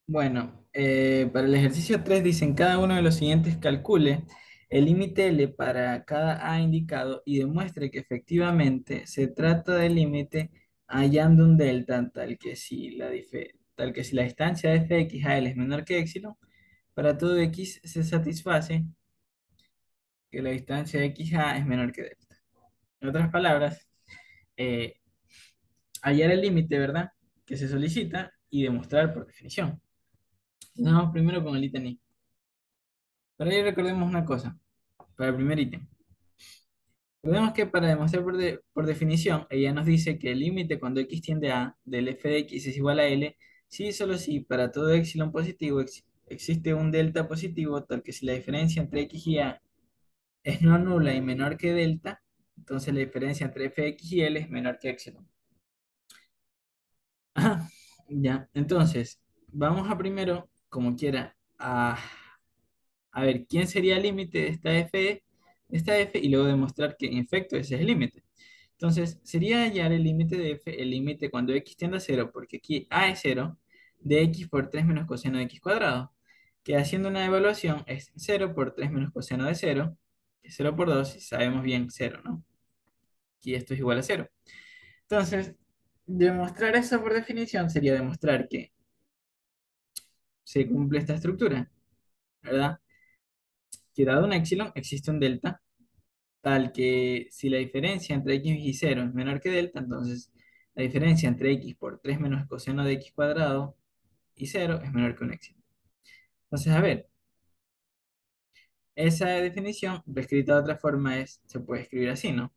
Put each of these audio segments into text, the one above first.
Bueno, para el ejercicio 3 dicen cada uno de los siguientes calcule el límite L para cada A indicado y demuestre que efectivamente se trata del límite hallando un delta tal que si la distancia de fx a L es menor que epsilon, para todo x se satisface que la distancia de x a es menor que delta. En otras palabras, eh, hallar el límite, ¿verdad? Que se solicita y demostrar por definición. Entonces vamos primero con el ítem I. Para ello recordemos una cosa, para el primer ítem. Recordemos que para demostrar por definición, ella nos dice que el límite cuando x tiende a del f de x es igual a L, si y solo si para todo epsilon positivo existe un delta positivo, tal que si la diferencia entre x y a es no nula y menor que delta, entonces la diferencia entre f de x y L es menor que epsilon. Ajá, ya, entonces, vamos a primero, como quiera, a ver quién sería el límite de esta f y luego demostrar que en efecto ese es el límite. Entonces, sería hallar el límite de f, el límite cuando x tiende a cero, porque aquí a es cero, de x por 3 menos coseno de x cuadrado, que haciendo una evaluación es cero por 3 menos coseno de cero, que es 0 por 2, y sabemos bien cero, ¿no? Aquí esto es igual a cero. Entonces, demostrar eso por definición sería demostrar que se cumple esta estructura, ¿verdad? Que dado un epsilon existe un delta, tal que si la diferencia entre x y cero es menor que delta, entonces la diferencia entre x por 3 menos coseno de x cuadrado y cero es menor que un epsilon. Entonces, a ver, esa definición, escrita de otra forma, se puede escribir así, ¿no?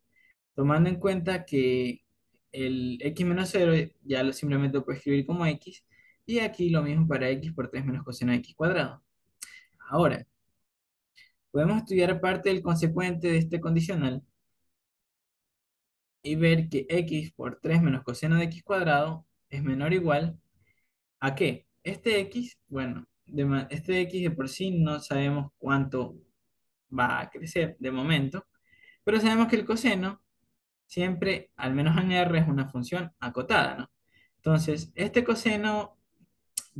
Tomando en cuenta que el x menos cero ya simplemente lo puedo escribir como x, y aquí lo mismo para x por 3 menos coseno de x cuadrado. Ahora, podemos estudiar parte del consecuente de este condicional y ver que x por 3 menos coseno de x cuadrado es menor o igual a qué. Este x, bueno, este x de por sí no sabemos cuánto va a crecer de momento, pero sabemos que el coseno siempre, al menos en R, es una función acotada, ¿no? Entonces, este coseno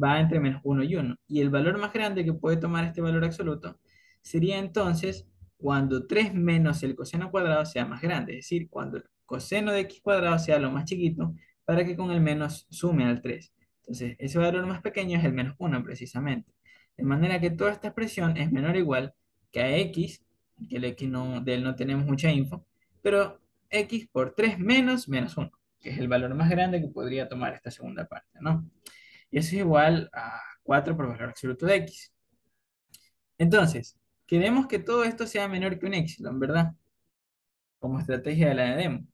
va entre menos uno y uno. Y el valor más grande que puede tomar este valor absoluto sería entonces cuando 3 menos el coseno cuadrado sea más grande, es decir, cuando el coseno de x cuadrado sea lo más chiquito para que con el menos sume al 3. Entonces, ese valor más pequeño es el menos uno precisamente. De manera que toda esta expresión es menor o igual que a x, que el x no, de él no tenemos mucha info, pero x por 3 menos uno, que es el valor más grande que podría tomar esta segunda parte, ¿no? Y eso es igual a 4 por valor absoluto de x. Entonces, queremos que todo esto sea menor que un epsilon, ¿verdad? Como estrategia de la demo.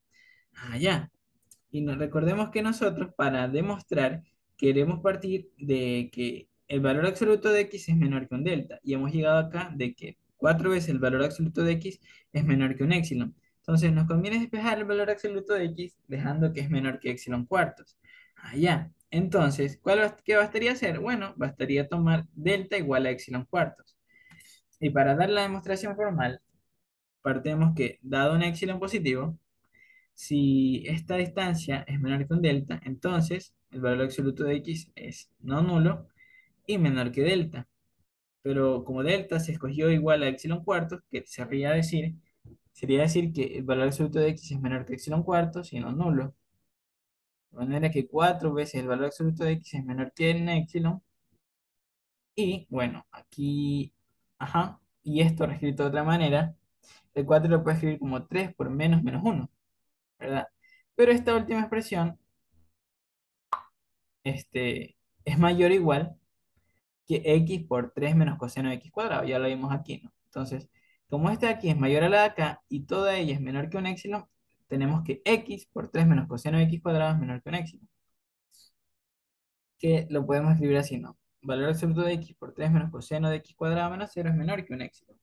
Ah, ya. Y recordemos que nosotros, para demostrar, queremos partir de que el valor absoluto de x es menor que un delta. Y hemos llegado acá de que 4 veces el valor absoluto de x es menor que un epsilon. Entonces, nos conviene despejar el valor absoluto de x dejando que es menor que epsilon cuartos. Ah, ya. Entonces, ¿qué bastaría hacer? Bueno, bastaría tomar delta igual a epsilon cuartos. Y para dar la demostración formal, partemos que, dado un epsilon positivo, si esta distancia es menor que un delta, entonces el valor absoluto de x es no nulo y menor que delta. Pero como delta se escogió igual a epsilon cuartos, que sería decir que el valor absoluto de x es menor que epsilon cuartos y no nulo. De manera que 4 veces el valor absoluto de x es menor que el epsilon. Y bueno, aquí, ajá, y esto reescrito de otra manera, el 4 lo puedo escribir como 3 por menos uno, ¿verdad? Pero esta última expresión es mayor o igual que x por 3 menos coseno de x cuadrado, ya lo vimos aquí, ¿no? Entonces, como esta de aquí es mayor a la de acá y toda ella es menor que un epsilon, tenemos que x por 3 menos coseno de x cuadrado es menor que un epsilon, que lo podemos escribir así, ¿no? Valor absoluto de x por 3 menos coseno de x cuadrado menos cero es menor que un epsilon.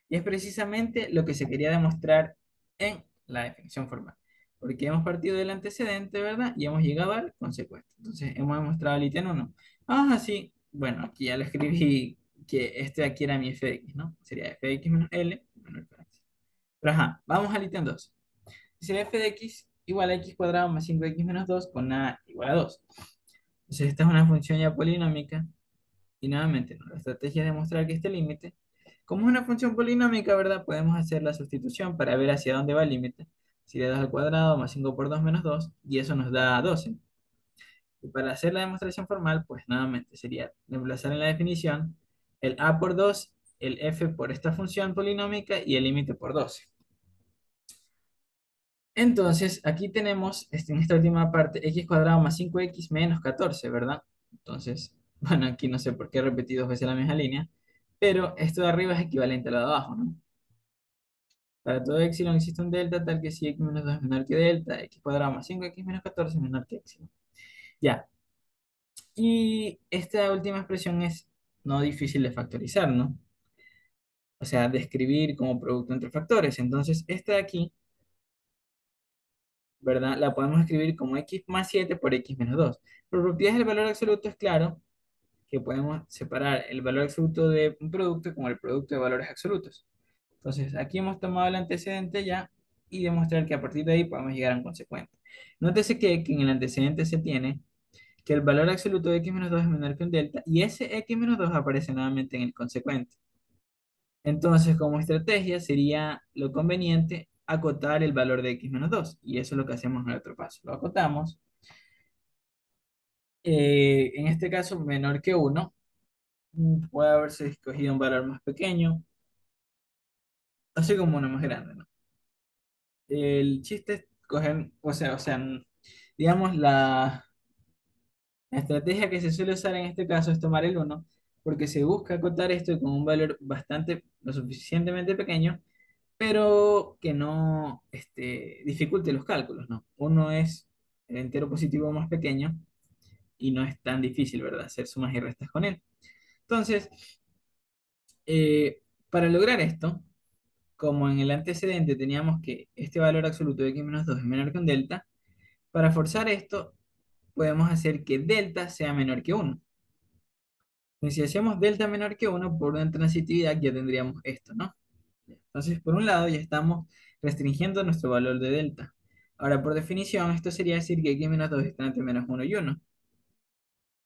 Y es precisamente lo que se quería demostrar en la definición formal. Porque hemos partido del antecedente, ¿verdad? Y hemos llegado al consecuente. Entonces, hemos demostrado el ítem uno. Ah, sí. Bueno, aquí ya lo escribí que este de aquí era mi f de x, ¿no? Sería f de x menos L menor que x. Pero ajá, vamos al ítem 2. Dice f de x igual a x cuadrado más 5x menos 2 con a igual a 2. Entonces, esta es una función ya polinómica Y nuevamente, ¿no? La estrategia es demostrar que este límite, como es una función polinómica, ¿verdad? Podemos hacer la sustitución para ver hacia dónde va el límite. Si le das al cuadrado, más 5 por 2 menos 2 y eso nos da 12. Y para hacer la demostración formal, pues nuevamente sería reemplazar en la definición el a por 2, el f por esta función polinómica y el límite por 12. Entonces, aquí tenemos en esta última parte x cuadrado más 5x menos 14, ¿verdad? Entonces, bueno, aquí no sé por qué repetí dos veces la misma línea, pero esto de arriba es equivalente a lo de abajo, ¿no? Para todo epsilon existe un delta tal que si x menos 2 es menor que delta, x cuadrado más 5x menos 14 es menor que epsilon. Ya, y esta última expresión es no difícil de factorizar, ¿no? O sea, de escribir como producto entre factores. Entonces, esta de aquí, ¿verdad? La podemos escribir como x más 7 por x menos 2. Por propiedades del valor absoluto es claro que podemos separar el valor absoluto de un producto como el producto de valores absolutos. Entonces, aquí hemos tomado el antecedente ya y demostrar que a partir de ahí podemos llegar a un consecuente. Nótese que en el antecedente se tiene que el valor absoluto de x menos 2 es menor que un delta y ese x menos 2 aparece nuevamente en el consecuente. Entonces, como estrategia sería lo conveniente acotar el valor de x menos 2 y eso es lo que hacemos en el otro paso. Lo acotamos, en este caso menor que 1, puede haberse escogido un valor más pequeño, así como uno más grande, ¿no? El chiste es coger, digamos, la estrategia que se suele usar en este caso es tomar el uno porque se busca acotar esto con un valor bastante, lo suficientemente pequeño, pero que no dificulte los cálculos, ¿no? Uno es el entero positivo más pequeño y no es tan difícil, ¿verdad? Hacer sumas y restas con él. Entonces, para lograr esto, como en el antecedente teníamos que este valor absoluto de x menos 2 es menor que un delta, para forzar esto podemos hacer que delta sea menor que 1. Y si hacemos delta menor que 1 por una transitividad ya tendríamos esto, ¿no? Entonces, por un lado ya estamos restringiendo nuestro valor de delta. Ahora, por definición, esto sería decir que x menos 2 está entre menos 1 y 1.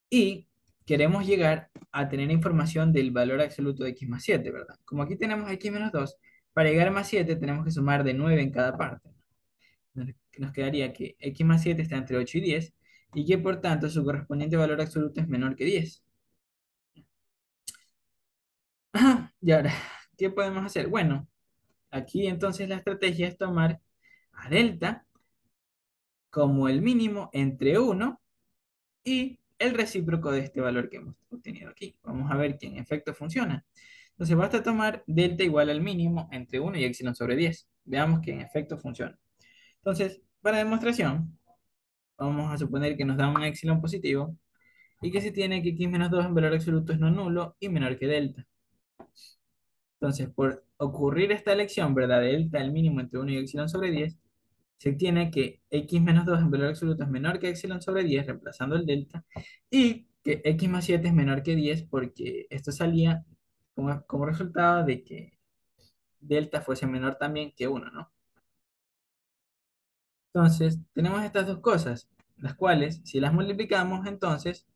Y queremos llegar a tener información del valor absoluto de x más 7, ¿verdad? Como aquí tenemos x menos 2, para llegar a más 7 tenemos que sumar de 9 en cada parte. Nos quedaría que x más 7 está entre 8 y 10 y que por tanto su correspondiente valor absoluto es menor que 10. Ajá, y ahora, ¿qué podemos hacer? Bueno, aquí entonces la estrategia es tomar a delta como el mínimo entre 1 y el recíproco de este valor que hemos obtenido aquí. Vamos a ver que en efecto funciona. Entonces basta tomar delta igual al mínimo entre 1 y epsilon sobre 10. Veamos que en efecto funciona. Entonces, para demostración, vamos a suponer que nos da un epsilon positivo y que se tiene que x menos 2 en valor absoluto es no nulo y menor que delta. Entonces, por ocurrir esta elección, ¿verdad? Delta el mínimo entre 1 y epsilon sobre 10, se tiene que x menos 2 en valor absoluto es menor que epsilon sobre 10, reemplazando el delta, y que x más 7 es menor que 10 porque esto salía como resultado de que delta fuese menor también que 1, ¿no? Entonces, tenemos estas dos cosas, las cuales, si las multiplicamos, entonces,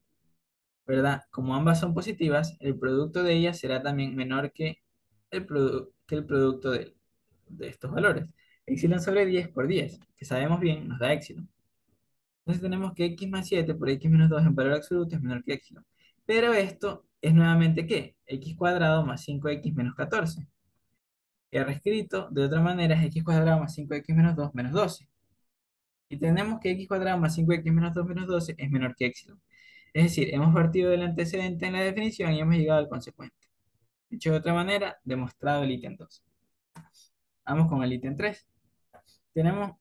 ¿verdad? Como ambas son positivas, el producto de ellas será también menor que el producto de estos valores. Epsilon sobre 10 por 10, que sabemos bien, nos da epsilon. Entonces tenemos que x más 7 por x menos 2 en valor absoluto es menor que epsilon. Pero esto es nuevamente ¿qué? X cuadrado más 5x menos 14. Y reescrito de otra manera es x cuadrado más 5x menos 2 menos 12. Y tenemos que x cuadrado más 5x menos 2 menos 12 es menor que epsilon. Es decir, hemos partido del antecedente en la definición y hemos llegado al consecuente. Dicho de otra manera, demostrado el ítem 2. Vamos con el ítem 3. Tenemos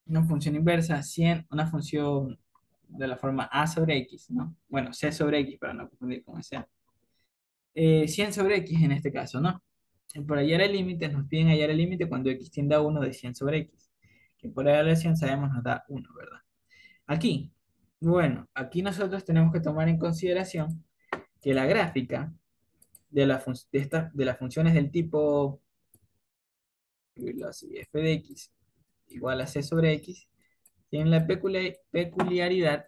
una función inversa, 100, una función de la forma a sobre x, ¿no? Bueno, c sobre x, para no confundir con ese. 100 sobre x en este caso, ¿no? Por hallar el límite, nos piden hallar el límite cuando x tiende a 1 de 100 sobre x, que por evaluación sabemos nos da 1, ¿verdad? Aquí, bueno, aquí nosotros tenemos que tomar en consideración que la gráfica de las funciones del tipo, escribirlo así, f de x igual a c sobre x, tienen la peculiaridad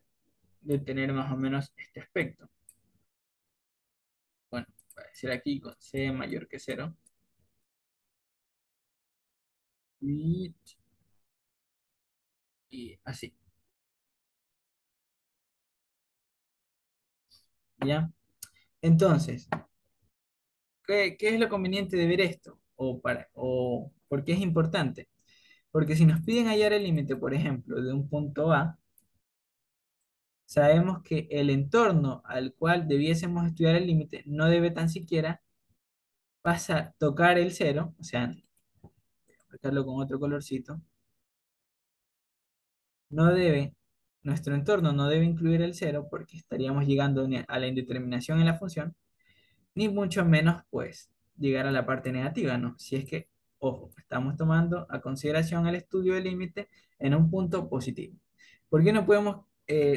de tener más o menos este aspecto. voy a decir aquí con c mayor que cero. Y, y así, ¿ya? Entonces, ¿qué es lo conveniente de ver esto? O por qué es importante? Porque si nos piden hallar el límite, por ejemplo, de un punto A, sabemos que el entorno al cual debiésemos estudiar el límite no debe tan siquiera pasar, tocar el cero, o sea, marcarlo con otro colorcito, no debe, nuestro entorno no debe incluir el cero porque estaríamos llegando a la indeterminación en la función, ni mucho menos, pues, llegar a la parte negativa, ¿no? Si es que, ojo, estamos tomando a consideración el estudio del límite en un punto positivo. ¿Por qué no podemos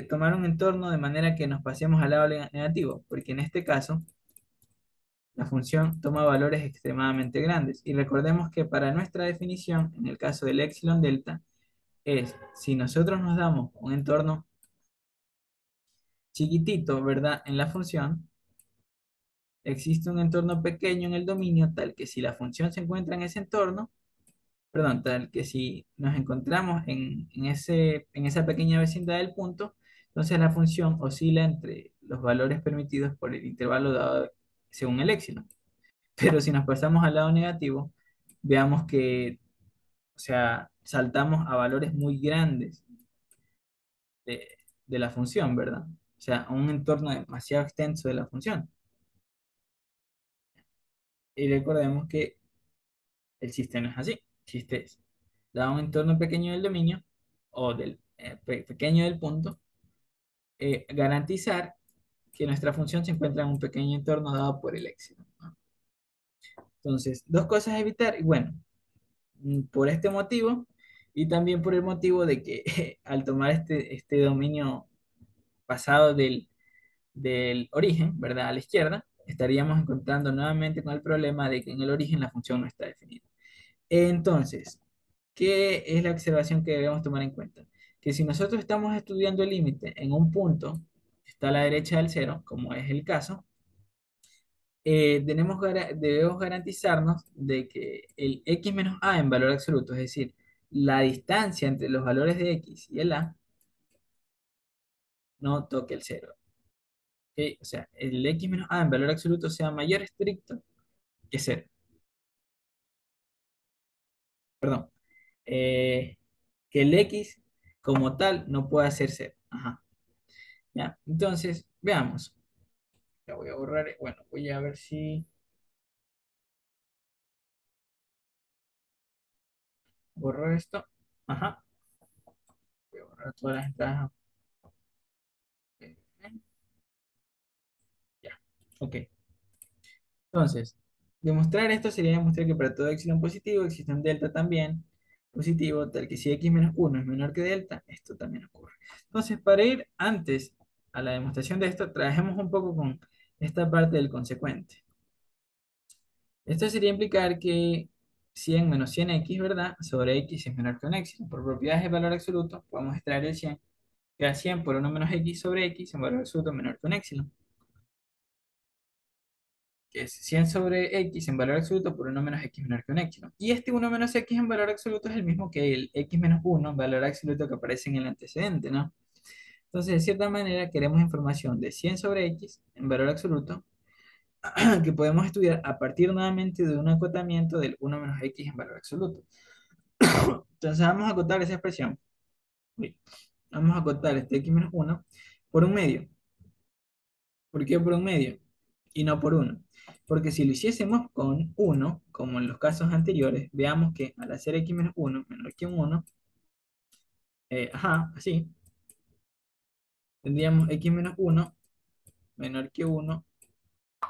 tomar un entorno de manera que nos pasemos al lado negativo? Porque en este caso, la función toma valores extremadamente grandes. Y recordemos que para nuestra definición, en el caso del epsilon delta, es si nosotros nos damos un entorno chiquitito, ¿verdad? En la función, existe un entorno pequeño en el dominio tal que si la función se encuentra en ese entorno, perdón, tal que si nos encontramos en esa pequeña vecindad del punto, entonces la función oscila entre los valores permitidos por el intervalo dado según el epsilon. Pero si nos pasamos al lado negativo, veamos que, o sea, saltamos a valores muy grandes de, de la función, ¿verdad? O sea, a un entorno demasiado extenso de la función. Y recordemos que el chiste no es así. El chiste es, dado un entorno pequeño del dominio, o del pequeño del punto, garantizar que nuestra función se encuentra en un pequeño entorno dado por el éxito, ¿no? Entonces, dos cosas a evitar, y bueno, por este motivo, y también por el motivo de que al tomar este dominio pasado del origen, ¿verdad? A la izquierda, estaríamos encontrando nuevamente con el problema de que en el origen la función no está definida. Entonces, ¿qué es la observación que debemos tomar en cuenta? Que si nosotros estamos estudiando el límite en un punto que está a la derecha del cero, como es el caso, debemos garantizarnos de que el x menos a en valor absoluto, es decir, la distancia entre los valores de x y el a, no toque el cero. ¿Ok? O sea, el x menos a en valor absoluto sea mayor estricto que cero. Perdón. Eh, que el x como tal no pueda ser cero. Ajá. ¿Ya? Entonces, veamos. La voy a borrar. Bueno, voy a ver si borro esto. Ajá. Voy a borrar todas las entradas. Ok, ya. Ok. Entonces, demostrar esto sería demostrar que para todo epsilon positivo existe un delta también positivo, tal que si x menos uno es menor que delta, esto también ocurre. Entonces, para ir antes a la demostración de esto, trabajemos un poco con esta parte del consecuente. Esto sería implicar que 100 menos 100x, ¿verdad? Sobre x es menor que un epsilon. Por propiedades de valor absoluto, podemos extraer el 100, que da 100 por 1 menos x sobre x en valor absoluto menor que un epsilon, que es 100 sobre x en valor absoluto por 1 menos x menor que un epsilon. Y este 1 menos x en valor absoluto es el mismo que el x menos 1 en valor absoluto que aparece en el antecedente, ¿no? Entonces, de cierta manera, queremos información de 100 sobre x en valor absoluto que podemos estudiar a partir nuevamente de un acotamiento del 1 menos x en valor absoluto. Entonces, vamos a acotar esa expresión. Uy, vamos a acotar este x menos 1 por un medio. ¿Por qué por un medio y no por uno? Porque si lo hiciésemos con uno, como en los casos anteriores, veamos que al hacer x menos uno menor que un 1, ajá, así, tendríamos x menos uno menor que uno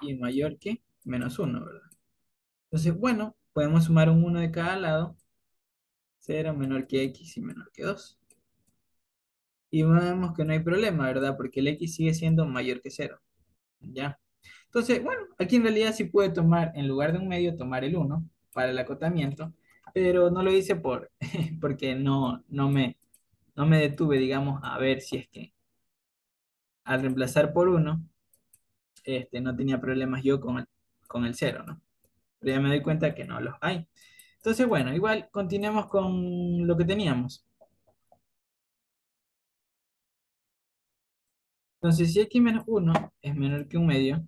y mayor que menos uno, ¿verdad? Entonces, bueno, podemos sumar un uno de cada lado, cero menor que x y menor que 2. Y vemos que no hay problema, ¿verdad? Porque el x sigue siendo mayor que cero, ¿ya? Entonces, bueno, aquí en realidad sí puede tomar, en lugar de un medio, tomar el uno para el acotamiento, pero no lo hice porque no me detuve, digamos, a ver si es que al reemplazar por uno, no tenía problemas yo con el cero, ¿no? Pero ya me doy cuenta que no los hay. Entonces, bueno, igual continuemos con lo que teníamos. Entonces, si x menos uno es menor que un medio,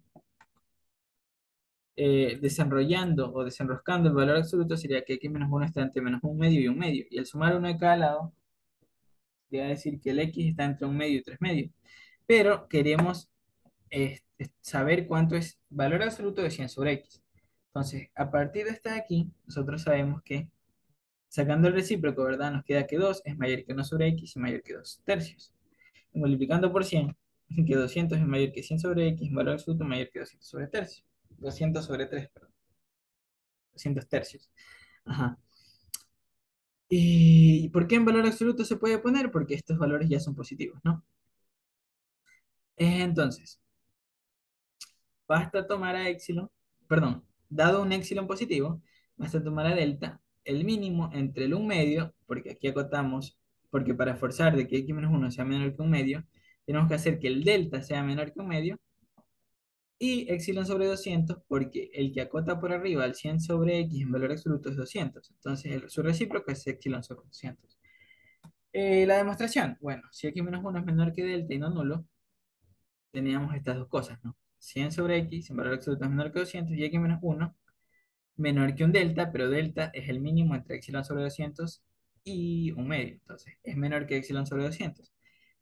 desenrollando o desenroscando el valor absoluto sería que x menos uno está entre menos un medio y un medio. Y al sumar uno de cada lado, sería decir que el x está entre un medio y tres medios. Pero queremos saber cuánto es valor absoluto de 100 sobre x. Entonces, a partir de esta de aquí, nosotros sabemos que sacando el recíproco, ¿verdad? Nos queda que 2 es mayor que uno sobre x y mayor que 2 tercios. Y multiplicando por 100 que 200 es mayor que 100 sobre x, valor absoluto mayor que 200 sobre tercios. 200 sobre 3, perdón. 200 tercios. Ajá. ¿Y por qué en valor absoluto se puede poner? Porque estos valores ya son positivos, ¿no? Entonces, basta tomar a epsilon, perdón, dado un epsilon positivo, basta tomar a delta el mínimo entre el un medio, porque aquí acotamos, porque para forzar de que x menos uno sea menor que un medio, tenemos que hacer que el delta sea menor que un medio, y epsilon sobre 200 porque el que acota por arriba al 100 sobre x en valor absoluto es 200. Entonces, su recíproco es epsilon sobre 200. La demostración, bueno, si x menos uno es menor que delta y no nulo, teníamos estas dos cosas, ¿no? 100 sobre x en valor absoluto es menor que 200 y x menos uno menor que un delta, pero delta es el mínimo entre epsilon sobre 200 y un medio, entonces es menor que epsilon sobre 200.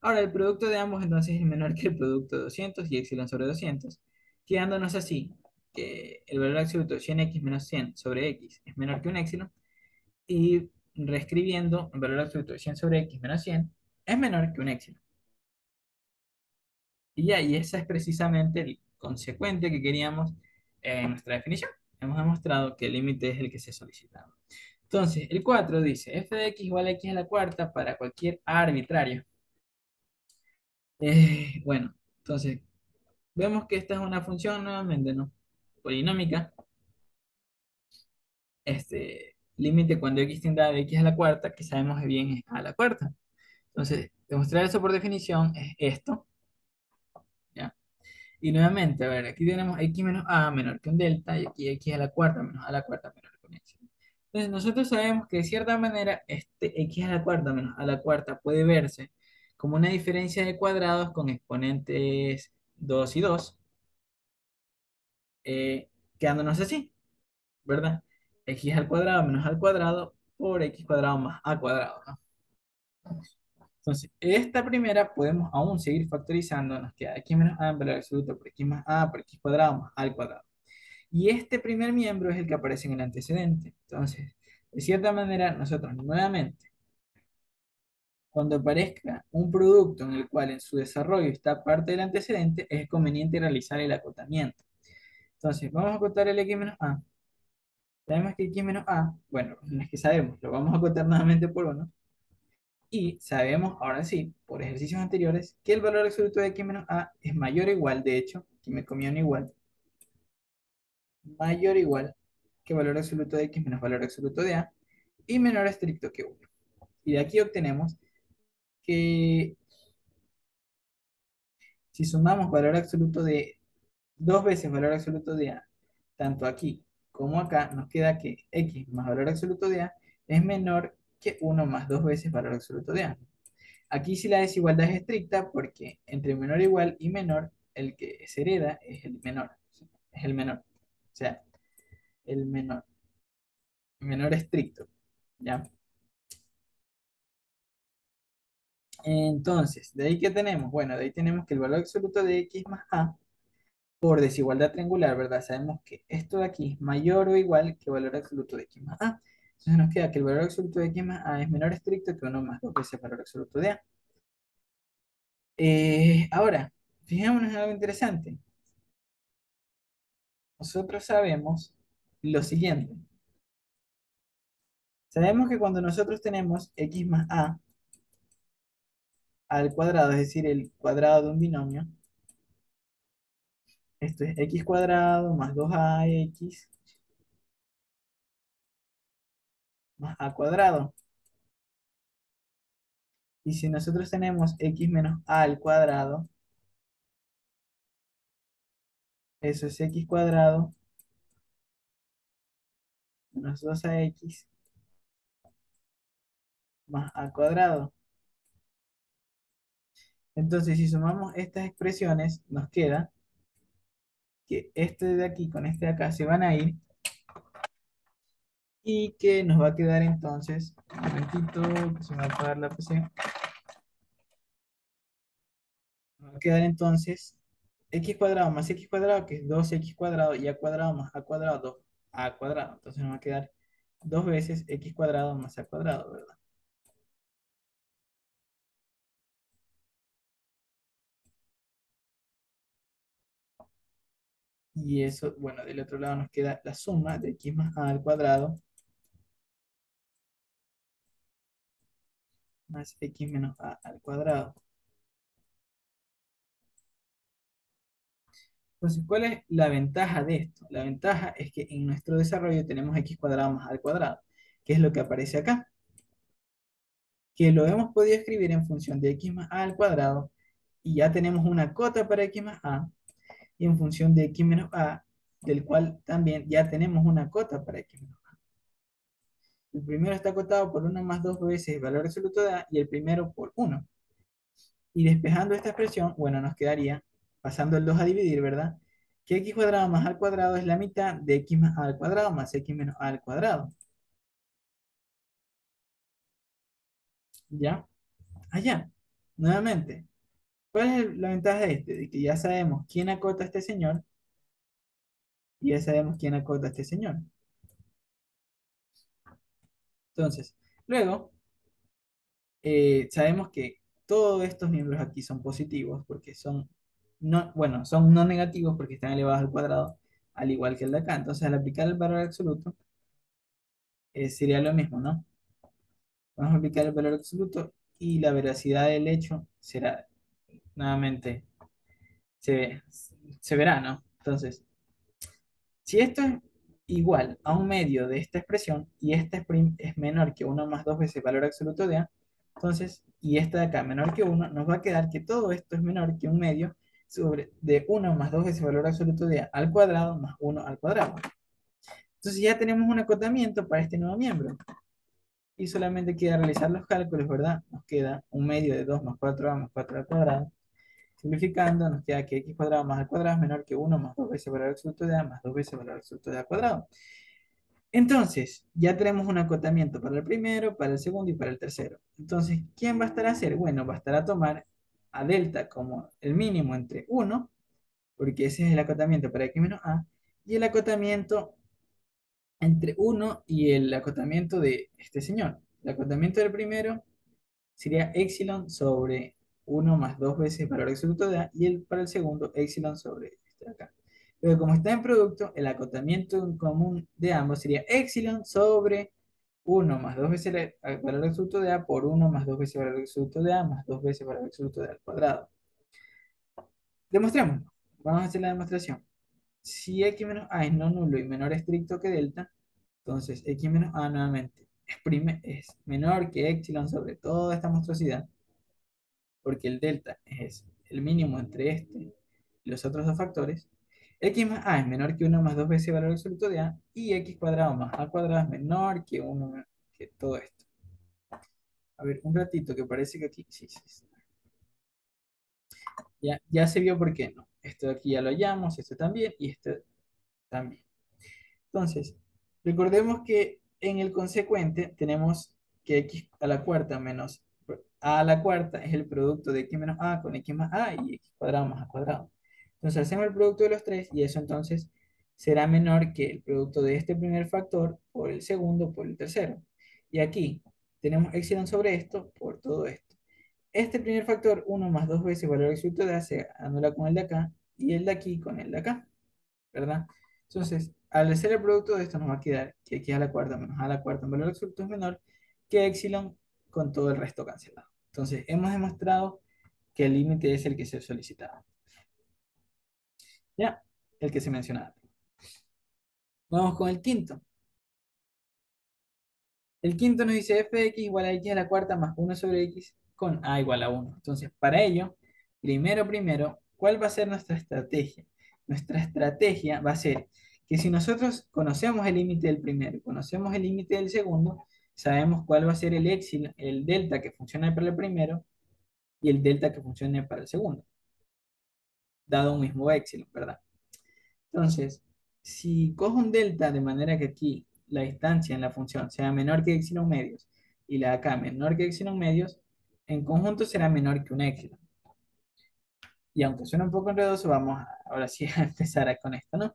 Ahora el producto de ambos entonces es menor que el producto de 200 y epsilon sobre 200, quedándonos así que el valor absoluto de 100x menos 100 sobre x es menor que un epsilon y reescribiendo el valor absoluto de 100 sobre x menos 100 es menor que un epsilon. Y ya, y esa es precisamente el consecuente que queríamos en nuestra definición. Hemos demostrado que el límite es el que se solicitaba. Entonces, el 4 dice f de x igual a x a la cuarta para cualquier a arbitrario. Bueno, entonces, vemos que esta es una función nuevamente, ¿no? Polinómica. Límite cuando x tiende a x a la cuarta, que sabemos que bien es a la cuarta. Entonces, demostrar eso por definición es esto, ¿ya? Y nuevamente, a ver, aquí tenemos x menos a menor que un delta y aquí x a la cuarta menos a la cuarta menor que un x. Entonces, nosotros sabemos que de cierta manera este x a la cuarta menos a la cuarta puede verse como una diferencia de cuadrados con exponentes 2 y 2, quedándonos así, ¿verdad? X al cuadrado menos al cuadrado por x cuadrado más a cuadrado, ¿no? Entonces, esta primera podemos aún seguir factorizando, nos queda x menos a en valor absoluto por x más a por x cuadrado más a al cuadrado. Y este primer miembro es el que aparece en el antecedente. Entonces, de cierta manera, nosotros nuevamente, cuando aparezca un producto en el cual en su desarrollo está parte del antecedente, es conveniente realizar el acotamiento. Entonces, vamos a acotar el x menos a. Sabemos que x menos a, bueno, no es que sabemos, lo vamos a acotar nuevamente por uno. Y sabemos, ahora sí, por ejercicios anteriores, que el valor absoluto de x menos a es mayor o igual, de hecho, que me comí un igual, mayor o igual que valor absoluto de x menos valor absoluto de a y menor estricto que uno. Y de aquí obtenemos que si sumamos valor absoluto de dos veces valor absoluto de a, tanto aquí como acá, nos queda que x más valor absoluto de a es menor que uno más dos veces valor absoluto de a. Aquí sí la desigualdad es estricta porque entre menor igual y menor, el que se hereda es el menor. Es el menor. O sea, el menor. Menor estricto. ¿Ya? Entonces, ¿de ahí qué tenemos? Bueno, de ahí tenemos que el valor absoluto de x más a por desigualdad triangular, ¿verdad? Sabemos que esto de aquí es mayor o igual que el valor absoluto de x más a. Entonces nos queda que el valor absoluto de x más a es menor estricto que uno más 2 veces el valor absoluto de a. Ahora, fijémonos en algo interesante. Nosotros sabemos lo siguiente. Sabemos que cuando nosotros tenemos x más a al cuadrado, es decir, el cuadrado de un binomio, esto es x cuadrado más 2ax más a cuadrado. Y si nosotros tenemos x menos a al cuadrado, eso es x cuadrado menos 2ax más a cuadrado. Entonces, si sumamos estas expresiones, nos queda que este de aquí con este de acá se van a ir y que nos va a quedar entonces, un momentito, que se me va a apagar la PC, nos va a quedar entonces x cuadrado más x cuadrado, que es 2x cuadrado, y a cuadrado más a cuadrado, 2a cuadrado. Entonces nos va a quedar dos veces x cuadrado más a cuadrado, ¿verdad? Y eso, bueno, del otro lado nos queda la suma de x más a al cuadrado más x menos a al cuadrado. Entonces, ¿cuál es la ventaja de esto? La ventaja es que en nuestro desarrollo tenemos x cuadrado más al cuadrado, que es lo que aparece acá, que lo hemos podido escribir en función de x más a al cuadrado, y ya tenemos una cota para x más a, y en función de x menos a, del cual también ya tenemos una cota para x menos a. El primero está acotado por 1 más 2 veces el valor absoluto de a, y el primero por 1. Y despejando esta expresión, bueno, nos quedaría, pasando el 2 a dividir, ¿verdad? Que x cuadrado más al cuadrado es la mitad de x más a al cuadrado más x menos a al cuadrado. ¿Ya? Allá. Nuevamente. ¿Cuál es la ventaja de este? De que ya sabemos quién acota a este señor y ya sabemos quién acota a este señor. Entonces, luego, sabemos que todos estos miembros aquí son positivos porque son no, bueno, son no negativos porque están elevados al cuadrado, al igual que el de acá. Entonces, al aplicar el valor absoluto, sería lo mismo, ¿no? Vamos a aplicar el valor absoluto y la veracidad del hecho será, nuevamente, se, se verá, ¿no? Entonces, si esto es igual a un medio de esta expresión y esta es menor que uno más 2 veces el valor absoluto de A, entonces, y esta de acá menor que uno, nos va a quedar que todo esto es menor que un medio sobre de uno más 2 veces el valor absoluto de A al cuadrado más uno al cuadrado. Entonces ya tenemos un acotamiento para este nuevo miembro. Y solamente queda realizar los cálculos, ¿verdad? Nos queda un medio de 2 más 4a más 4 al cuadrado. Simplificando, nos queda que x cuadrado más al cuadrado es menor que uno más 2 veces el valor absoluto de a más 2 veces el valor absoluto de a cuadrado. Entonces, ya tenemos un acotamiento para el primero, para el segundo y para el tercero. Entonces, ¿quién va a estar a hacer? Bueno, va a estar a tomar a delta como el mínimo entre uno, porque ese es el acotamiento para x menos a, y el acotamiento entre uno y el acotamiento de este señor. El acotamiento del primero sería epsilon sobre uno más 2 veces el valor absoluto de A y el, para el segundo epsilon sobre este de acá. Pero como está en producto, el acotamiento en común de ambos sería epsilon sobre uno más 2 veces el valor absoluto de A por uno más 2 veces el valor absoluto de A más 2 veces el valor absoluto de A al cuadrado. Demostremos. Vamos a hacer la demostración. Si x menos a es no nulo y menor estricto que delta, entonces x menos a nuevamente es menor que epsilon sobre toda esta monstruosidad, porque el delta es el mínimo entre este y los otros dos factores. X más a es menor que uno más 2 veces el valor absoluto de a, y x cuadrado más a cuadrado es menor que uno que todo esto. A ver, un ratito que parece que aquí, sí, sí, sí. Ya se vio por qué no. Esto de aquí ya lo hallamos, esto también y esto también. Entonces, recordemos que en el consecuente tenemos que x a la cuarta menos a la cuarta es el producto de x menos a con x más a y x cuadrado más a cuadrado. Entonces hacemos el producto de los tres y eso entonces será menor que el producto de este primer factor por el segundo por el tercero. Y aquí tenemos epsilon sobre esto por todo esto. Este primer factor, uno más 2 veces el valor absoluto de a, se anula con el de acá y el de aquí con el de acá, ¿verdad? Entonces, al hacer el producto de esto nos va a quedar que x a la cuarta menos a la cuarta en valor absoluto es menor que epsilon con todo el resto cancelado. Entonces, hemos demostrado que el límite es el que se solicitaba. Ya, el que se mencionaba. Vamos con el quinto. El quinto nos dice f de x igual a x a la cuarta más uno sobre x con a igual a uno. Entonces, para ello, primero, ¿cuál va a ser nuestra estrategia? Nuestra estrategia va a ser que si nosotros conocemos el límite del primero y conocemos el límite del segundo, sabemos cuál va a ser el epsilon, el delta que funcione para el primero y el delta que funcione para el segundo, dado un mismo epsilon, ¿verdad? Entonces, si cojo un delta de manera que aquí la distancia en la función sea menor que epsilon medios y la de acá menor que epsilon medios, en conjunto será menor que un epsilon. Y aunque suena un poco enredoso, vamos ahora sí a empezar con esto, ¿no?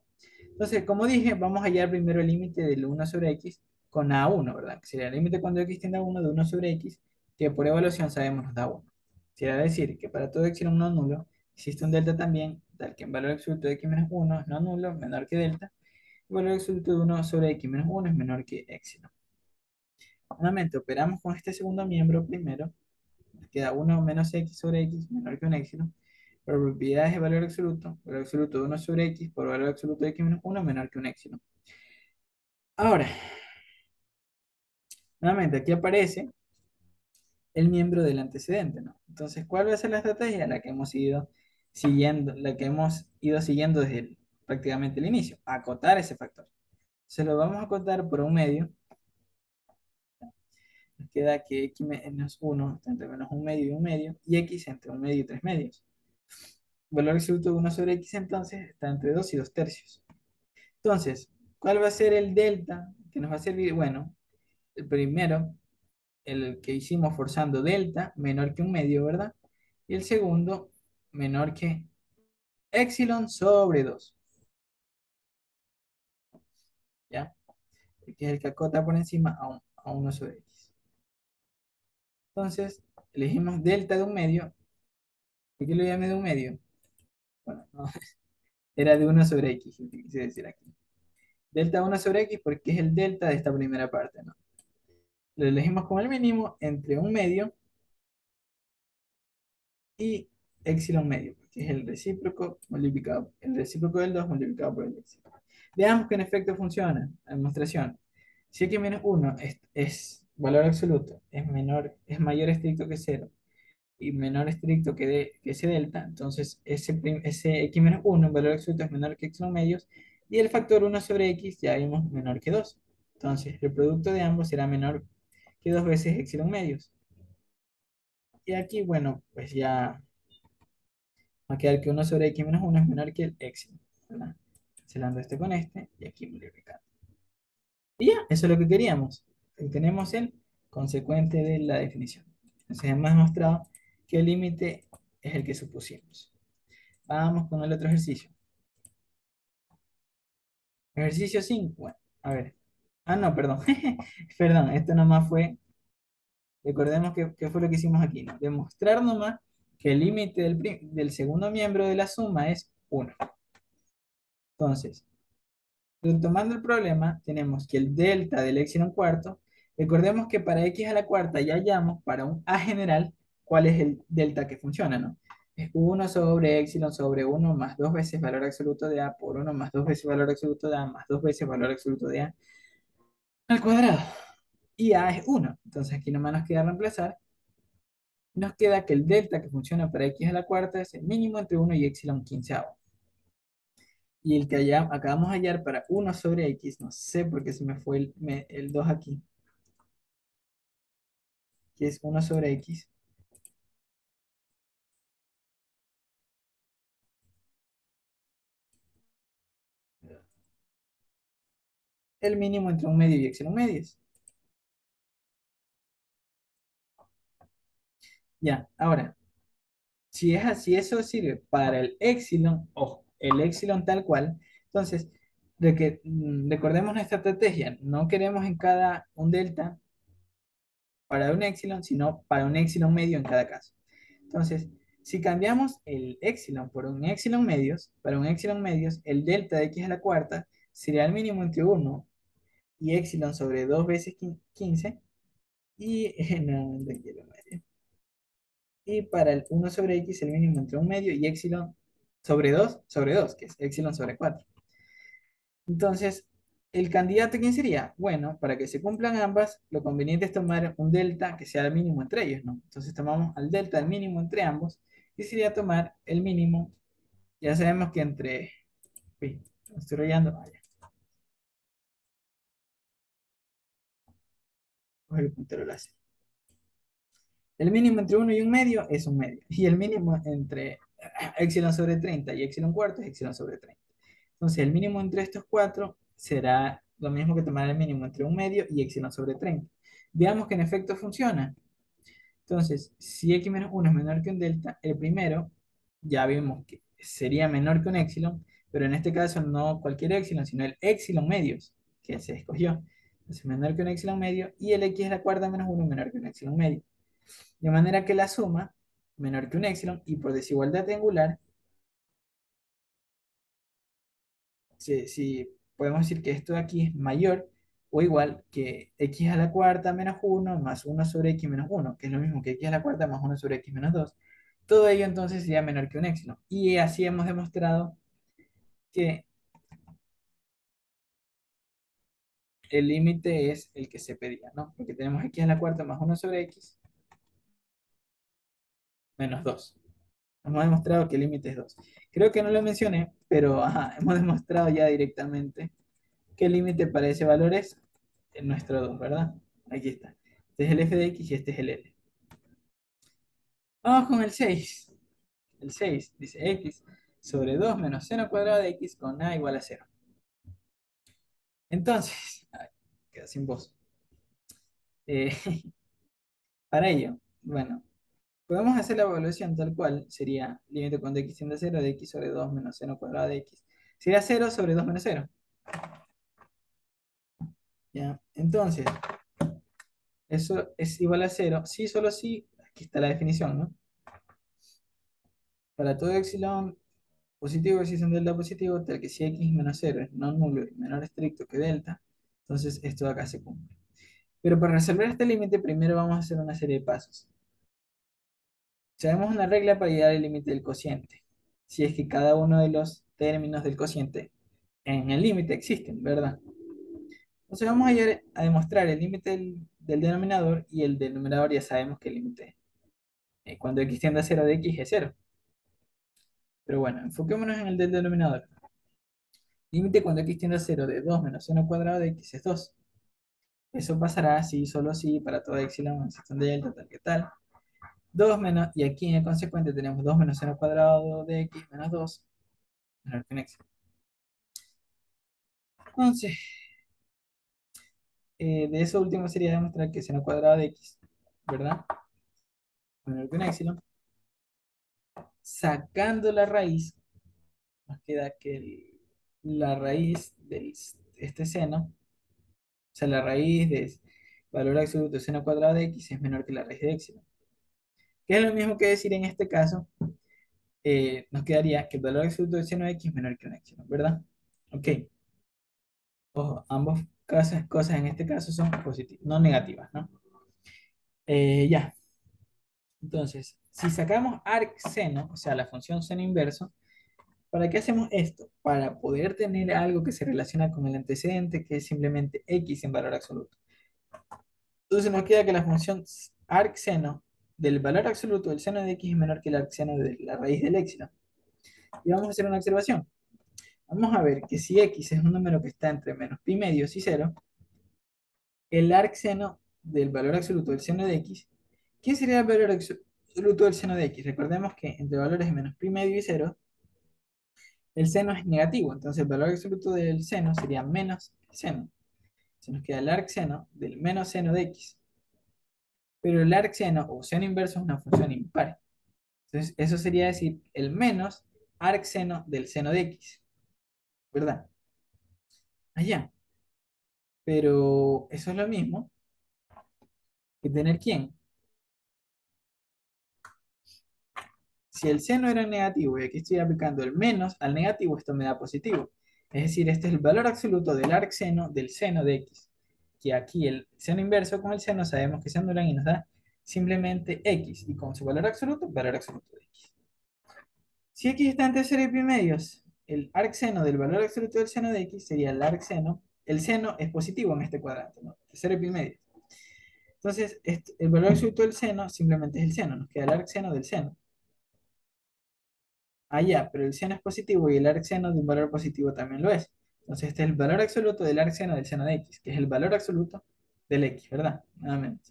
Entonces, como dije, vamos a hallar primero el límite del 1 sobre x con a1, ¿verdad? Que sería el límite cuando x tiende a 1 de 1 sobre x, que por evaluación sabemos nos da 1. Quiere decir que para todo epsilon no nulo, existe un delta también, tal que en valor absoluto de x menos 1 es no nulo, menor que delta, y valor absoluto de 1 sobre x menos 1 es menor que epsilon. Nuevamente, operamos con este segundo miembro primero, nos queda 1 menos x sobre x menor que un epsilon, por propiedades de valor absoluto de 1 sobre x por valor absoluto de x menos 1 menor que un epsilon. Ahora, nuevamente, aquí aparece el miembro del antecedente, ¿no? Entonces, ¿cuál va a ser la estrategia? La que hemos ido siguiendo, la que hemos ido siguiendo desde prácticamente el inicio, acotar ese factor. Se lo vamos a acotar por un medio, nos queda que x menos 1 está entre menos un medio y un medio, y x entre un medio y 3 medios. El valor absoluto de 1 sobre x entonces está entre 2 y 2 tercios. Entonces, ¿cuál va a ser el delta que nos va a servir? Bueno, el primero, el que hicimos forzando delta, menor que un medio, ¿verdad? Y el segundo, menor que epsilon sobre 2, ¿ya? Que es el que acota por encima a 1 sobre x. Entonces, elegimos delta de un medio. ¿Por qué lo llamé de un medio? Bueno, no, era de 1 sobre x, lo que quise decir aquí. Delta de 1 sobre x porque es el delta de esta primera parte, ¿no? Lo elegimos como el mínimo entre un medio y epsilon medio, que es el recíproco multiplicado, el recíproco del 2 multiplicado por el epsilon. Veamos que en efecto funciona. La demostración. Si x menos 1 es valor absoluto, es menor, es mayor estricto que cero y menor estricto que ese delta, entonces ese x menos 1 en valor absoluto es menor que epsilon medios y el factor 1 sobre x ya vimos menor que 2. Entonces el producto de ambos será menor que 2 veces epsilon medios. Y aquí, bueno, pues ya va a quedar que 1 sobre x menos 1 es menor que el epsilon, ¿verdad? Cancelando este con este y aquí multiplicando. Y ya, eso es lo que queríamos. Tenemos el consecuente de la definición. Entonces hemos demostrado que el límite es el que supusimos. Vamos con el otro ejercicio. Ejercicio 5. Bueno, a ver. Ah, no, perdón. Perdón, esto nomás fue. Recordemos que fue lo que hicimos aquí, ¿no? Demostrar nomás que el límite del segundo miembro de la suma es 1. Entonces, retomando el problema, tenemos que el delta del epsilon cuarto, recordemos que para x a la cuarta ya hallamos para un a general cuál es el delta que funciona, ¿no? Es 1 sobre epsilon sobre 1 más 2 veces valor absoluto de a por 1 más 2 veces valor absoluto de a más 2 veces valor absoluto de a al cuadrado. Y a es 1. Entonces aquí nomás nos queda reemplazar. Nos queda que el delta que funciona para x a la cuarta es el mínimo entre 1 y epsilon quinceavo. Y el que acabamos de hallar para 1 sobre x, no sé por qué se me fue el 2 aquí, que es 1 sobre x, el mínimo entre un medio y epsilon medios. Ya, ahora, si es así, eso sirve para el epsilon, o el epsilon tal cual, entonces, recordemos nuestra estrategia, no queremos en cada un delta para un epsilon, sino para un epsilon medio en cada caso. Entonces, si cambiamos el epsilon por un epsilon medios, para un epsilon medios, el delta de x a la cuarta sería el mínimo entre 1 y epsilon sobre 2 veces 15 y nuevamente aquí lo medio. Y para el 1 sobre x, el mínimo entre un medio y epsilon sobre 2 que es epsilon sobre 4. Entonces, ¿el candidato quién sería? Bueno, para que se cumplan ambas, lo conveniente es tomar un delta que sea el mínimo entre ellos, ¿no? Entonces tomamos al delta el mínimo entre ambos y sería tomar el mínimo, ya sabemos que entre, uy, me estoy rayando, vaya. coger el puntero láser. El mínimo entre uno y un medio es un medio. Y el mínimo entre epsilon sobre 30 y epsilon cuarto es epsilon sobre 30. Entonces, el mínimo entre estos cuatro será lo mismo que tomar el mínimo entre un medio y epsilon sobre 30. Veamos que en efecto funciona. Entonces, si x menos uno es menor que un delta, el primero ya vimos que sería menor que un epsilon, pero en este caso no cualquier epsilon, sino el epsilon medios que se escogió. Entonces, menor que un epsilon medio y el x es la cuarta menos uno menor que un epsilon medio. De manera que la suma menor que un epsilon y por desigualdad triangular, si podemos decir que esto de aquí es mayor o igual que x a la cuarta menos uno más uno sobre x menos uno, que es lo mismo que x a la cuarta más uno sobre x menos dos. Todo ello entonces sería menor que un epsilon. Y así hemos demostrado que el límite es el que se pedía, ¿no? Porque tenemos x a la cuarta más uno sobre x menos dos. Hemos demostrado que el límite es 2. Creo que no lo mencioné, pero ajá, hemos demostrado ya directamente que el límite para ese valor es el nuestro 2, ¿verdad? Aquí está. Este es el f de x y este es el L. Vamos con el 6. El 6 dice x sobre 2 menos seno cuadrado de x con a igual a 0. Entonces, ay, queda sin voz. Eh, para ello, bueno, podemos hacer la evaluación tal cual sería límite cuando x tiende a 0 de x sobre 2 menos seno cuadrado de x. Sería 0 sobre 2 menos 0. ¿Ya? Entonces, eso es igual a 0. Sí, solo sí. Aquí está la definición, ¿no? Para todo epsilon positivo, existen delta positivo, tal que si x menos 0 es no nulo y menor estricto que delta, entonces esto de acá se cumple. Pero para resolver este límite, primero vamos a hacer una serie de pasos. Sabemos una regla para llegar al límite del cociente, si es que cada uno de los términos del cociente en el límite existen, ¿verdad? Entonces vamos a llegar a demostrar el límite del denominador y el del numerador ya sabemos que el límite, cuando x tiende a 0 de x es 0. Pero bueno, enfoquémonos en el del denominador. Límite cuando x tiende a 0 de 2 menos seno cuadrado de x es 2. Eso pasará si, solo si, para toda epsilon, excepción de delta, tal que tal. 2 menos, y aquí en el consecuente tenemos 2 menos seno cuadrado de x menos 2, menor que un x. Entonces, de eso último sería demostrar que seno cuadrado de x, ¿verdad? Menor que un epsilon. Sacando la raíz, nos queda que la raíz de este seno, o sea, la raíz de valor absoluto de seno cuadrado de x es menor que la raíz de epsilon. Que es lo mismo que decir en este caso, nos quedaría que el valor absoluto de seno de x es menor que un epsilon, ¿verdad? Ok. Ojo, ambos cosas en este caso son positivas, no negativas, ¿no? Ya. Entonces, si sacamos arc seno, o sea, la función seno inverso, ¿para qué hacemos esto? Para poder tener algo que se relaciona con el antecedente, que es simplemente x en valor absoluto. Entonces nos queda que la función arc seno del valor absoluto del seno de x es menor que el arc seno de la raíz del epsilon. Y vamos a hacer una observación. Vamos a ver que si x es un número que está entre menos pi medios y 0, el arc seno del valor absoluto del seno de x, ¿qué sería el valor absoluto del seno de x? Recordemos que entre valores de menos pi medio y 0, el seno es negativo, entonces el valor absoluto del seno sería menos el seno. Se nos queda el arc seno del menos seno de x. Pero el arc seno o seno inverso es una función impar. Entonces eso sería decir el menos arc seno del seno de x, ¿verdad? Allá. Pero eso es lo mismo que tener quién. Si el seno era negativo y aquí estoy aplicando el menos al negativo, esto me da positivo. Es decir, este es el valor absoluto del arc seno del seno de x. Que aquí el seno inverso con el seno sabemos que se anulan y nos da simplemente x. Y con su valor absoluto de x. Si x está entre 0 y pi medios, el arc seno del valor absoluto del seno de x sería el arc seno. El seno es positivo en este cuadrante, ¿no? 0 y pi medios. Entonces, el valor absoluto del seno simplemente es el seno. Nos queda el arc seno del seno. Ah, ya, pero el seno es positivo y el arc seno de un valor positivo también lo es. Entonces, este es el valor absoluto del arc seno del seno de x, que es el valor absoluto del x, ¿verdad? Nuevamente.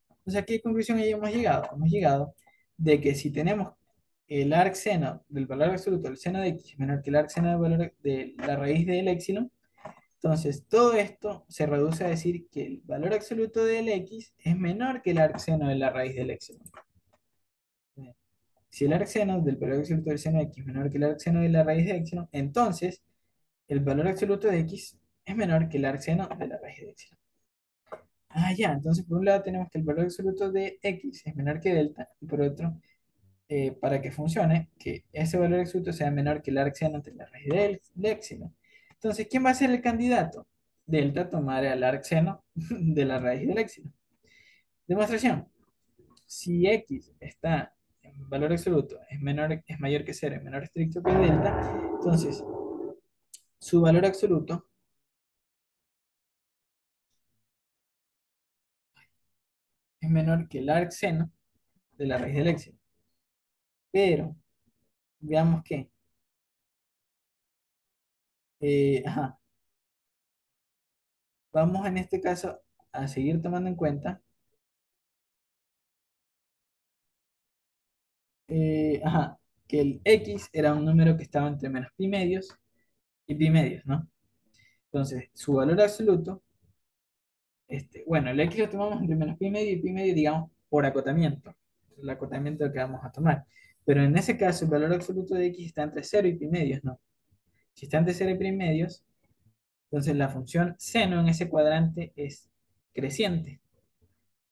Entonces, ¿a qué conclusión hemos llegado? Hemos llegado de que si tenemos el arc seno del valor absoluto del seno de x menor que el arc seno del valor de la raíz del épsilon, entonces todo esto se reduce a decir que el valor absoluto del x es menor que el arc seno de la raíz del épsilon. Si el arc seno del valor absoluto del seno de x es menor que el arc seno de la raíz de épsilon, entonces el valor absoluto de x es menor que el arc seno de la raíz de épsilon. Ah, ya, entonces por un lado tenemos que el valor absoluto de x es menor que delta, y por otro, para que funcione, que ese valor absoluto sea menor que el arc seno de la raíz de épsilon. Entonces, ¿quién va a ser el candidato? Delta tomará el arc seno de la raíz del épsilon. Demostración. Si x está en valor absoluto, es menor, es mayor que cero, es menor estricto que delta, entonces su valor absoluto es menor que el arc seno de la raíz del épsilon. Pero, veamos que, ajá, vamos en este caso a seguir tomando en cuenta, ajá, que el x era un número que estaba entre menos pi medios y pi medios, ¿no? Entonces, su valor absoluto, bueno, el x lo tomamos entre menos pi medio y pi medio, digamos, por acotamiento, el acotamiento que vamos a tomar. Pero en ese caso, el valor absoluto de x está entre cero y pi medios, ¿no? Si está entre cero y pi medios, entonces la función seno en ese cuadrante es creciente.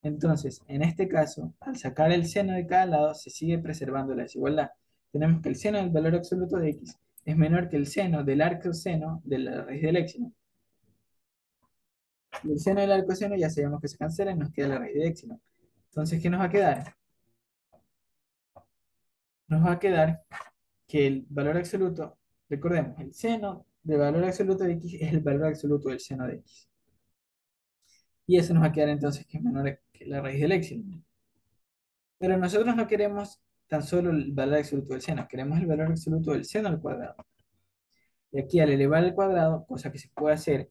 Entonces, en este caso, al sacar el seno de cada lado, se sigue preservando la desigualdad. Tenemos que el seno del valor absoluto de x es menor que el seno del arcoseno de la raíz del épsilon. Y el seno del arcoseno ya sabemos que se cancela y nos queda la raíz de épsilon. Entonces, ¿qué nos va a quedar? Nos va a quedar que el valor absoluto, recordemos, el seno del valor absoluto de x es el valor absoluto del seno de x. Y eso nos va a quedar entonces que es menor que la raíz del épsilon. Pero nosotros no queremos tan solo el valor absoluto del seno, queremos el valor absoluto del seno al cuadrado. Y aquí al elevar al cuadrado, cosa que se puede hacer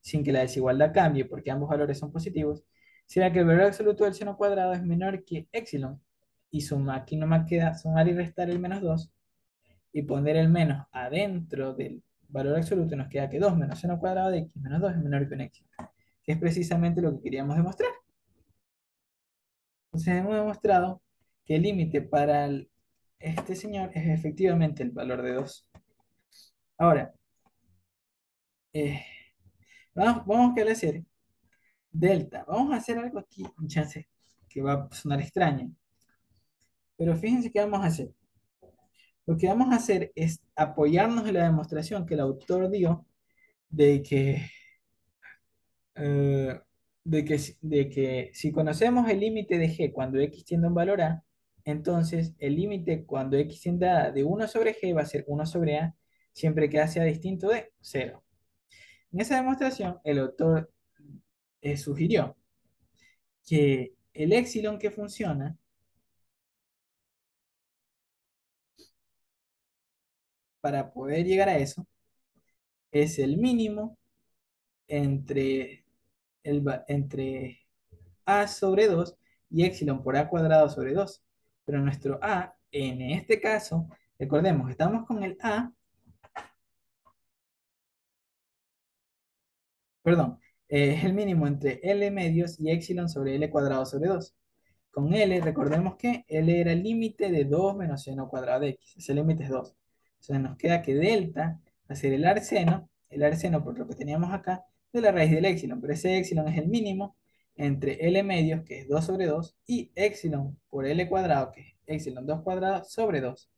sin que la desigualdad cambie, porque ambos valores son positivos, será que el valor absoluto del seno cuadrado es menor que épsilon. Y suma, aquí nomás queda sumar y restar el menos 2 y poner el menos adentro del valor absoluto, nos queda que 2 menos seno cuadrado de x menos 2 es menor que un épsilon, que es precisamente lo que queríamos demostrar. Entonces hemos demostrado que el límite para este señor es efectivamente el valor de 2. Ahora, eh, vamos a hacer delta. Vamos a hacer algo aquí, un chance que va a sonar extraño. Pero fíjense qué vamos a hacer. Lo que vamos a hacer es apoyarnos en la demostración que el autor dio de que, eh, de que si conocemos el límite de g cuando x tiende a un valor a, entonces el límite cuando x tiende a de 1 sobre g va a ser 1 sobre a siempre que a sea distinto de 0. En esa demostración, el autor sugirió que el épsilon que funciona para poder llegar a eso es el mínimo entre, entre a sobre 2 y épsilon por a cuadrado sobre 2. Pero nuestro a, en este caso, recordemos, estamos con el a, perdón, es el mínimo entre L medios y épsilon sobre L cuadrado sobre 2. Con L, recordemos que L era el límite de 2 menos seno cuadrado de X. Ese límite es 2. Entonces nos queda que delta va a ser el arseno por lo que teníamos acá, de la raíz del épsilon. Pero ese épsilon es el mínimo entre L medios, que es 2 sobre 2, y épsilon por L cuadrado, que es épsilon 2 cuadrado sobre 2.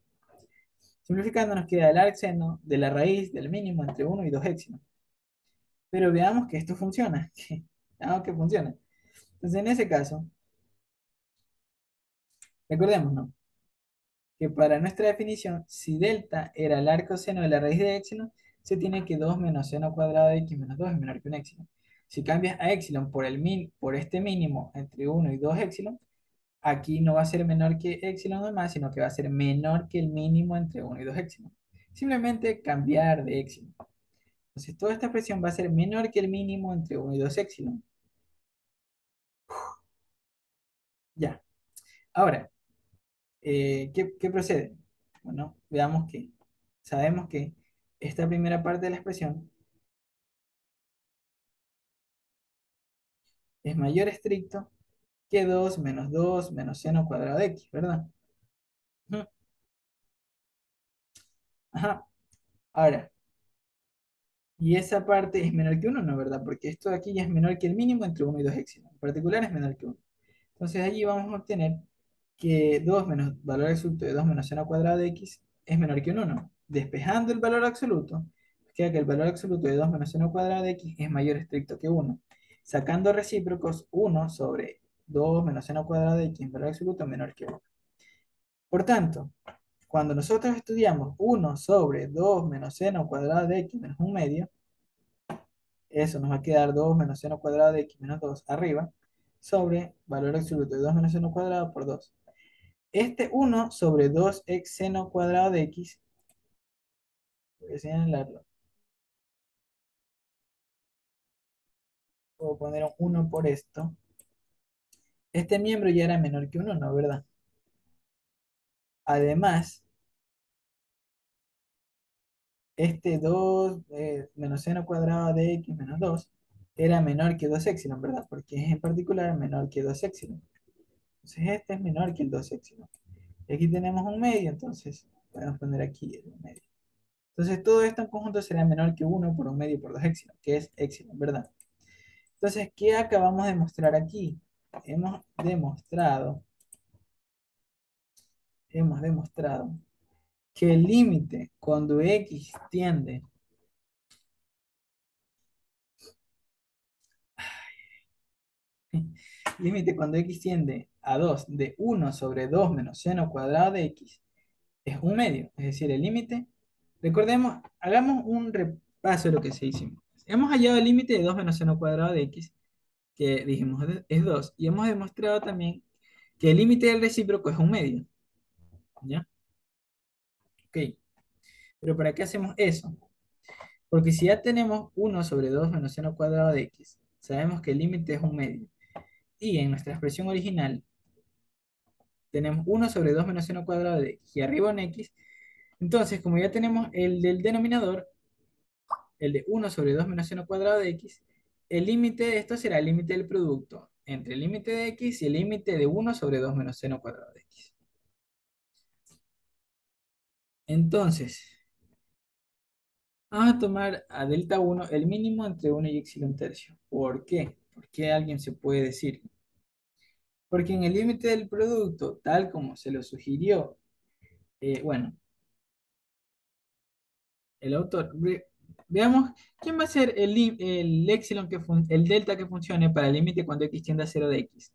Simplificando nos queda el arseno de la raíz del mínimo entre 1 y 2 épsilon. Pero veamos que esto funciona. Veamos que funciona. Entonces en ese caso, recordemos, ¿no? Que para nuestra definición, si delta era el arcoseno de la raíz de épsilon, se tiene que 2 menos seno cuadrado de x menos 2 es menor que un épsilon. Si cambias a épsilon por este mínimo entre 1 y 2 épsilon, aquí no va a ser menor que épsilon normal, sino que va a ser menor que el mínimo entre 1 y 2 épsilon. Simplemente cambiar de épsilon. Entonces toda esta expresión va a ser menor que el mínimo entre 1 y 2 épsilon. Ya. Ahora, ¿qué procede? Bueno, veamos que sabemos que esta primera parte de la expresión es mayor estricto que 2 menos seno cuadrado de x, ¿verdad? Ujú. Ajá. Ahora, y esa parte es menor que uno, ¿no? ¿Verdad? Porque esto de aquí ya es menor que el mínimo entre uno y 2 épsilon. En particular es menor que uno. Entonces allí vamos a obtener que 2 menos valor absoluto de 2 menos seno cuadrado de x es menor que un 1. Despejando el valor absoluto, queda que el valor absoluto de 2 menos seno cuadrado de x es mayor estricto que uno. Sacando recíprocos, uno sobre 2 menos seno cuadrado de x, valor absoluto menor que uno. Por tanto, cuando nosotros estudiamos uno sobre 2 menos seno cuadrado de x menos un medio, eso nos va a quedar 2 menos seno cuadrado de x menos 2 arriba, sobre valor absoluto de 2 menos seno cuadrado por 2. Este uno sobre 2x seno cuadrado de x, voy a señalarlo, puedo poner un 1 por esto. Este miembro ya era menor que un 1, ¿verdad? Además, este 2 menos seno cuadrado de x menos 2 era menor que 2 epsilon, ¿verdad? Porque es en particular menor que 2 epsilon. Entonces este es menor que el 2 epsilon. Y aquí tenemos un medio, entonces podemos poner aquí el medio. Entonces todo esto en conjunto será menor que 1 por un medio por 2 epsilon, que es epsilon, ¿verdad? Entonces, ¿qué acabamos de mostrar aquí? Hemos demostrado, hemos demostrado que el límite cuando x tiende, límite cuando x tiende a 2 de 1 sobre 2 menos seno cuadrado de x es un medio, es decir, el límite, recordemos, hagamos un repaso de lo que se hicimos. Hemos hallado el límite de 2 menos seno cuadrado de x, que dijimos es 2, y hemos demostrado también que el límite del recíproco es un medio, ¿ya? Ok, pero ¿para qué hacemos eso? Porque si ya tenemos 1 sobre 2 menos seno cuadrado de x, sabemos que el límite es un medio. Y en nuestra expresión original tenemos 1 sobre 2 menos seno cuadrado de x y arriba un x. Entonces, como ya tenemos el del denominador, el de 1 sobre 2 menos seno cuadrado de x, el límite de esto será el límite del producto entre el límite de x y el límite de 1 sobre 2 menos seno cuadrado de x. Entonces, vamos a tomar a delta 1 el mínimo entre 1 y epsilon tercio. ¿Por qué? ¿Por qué alguien se puede decir? Porque en el límite del producto, tal como se lo sugirió, bueno, el autor, veamos quién va a ser el epsilon el delta que funcione para el límite cuando x tiende a 0 de x.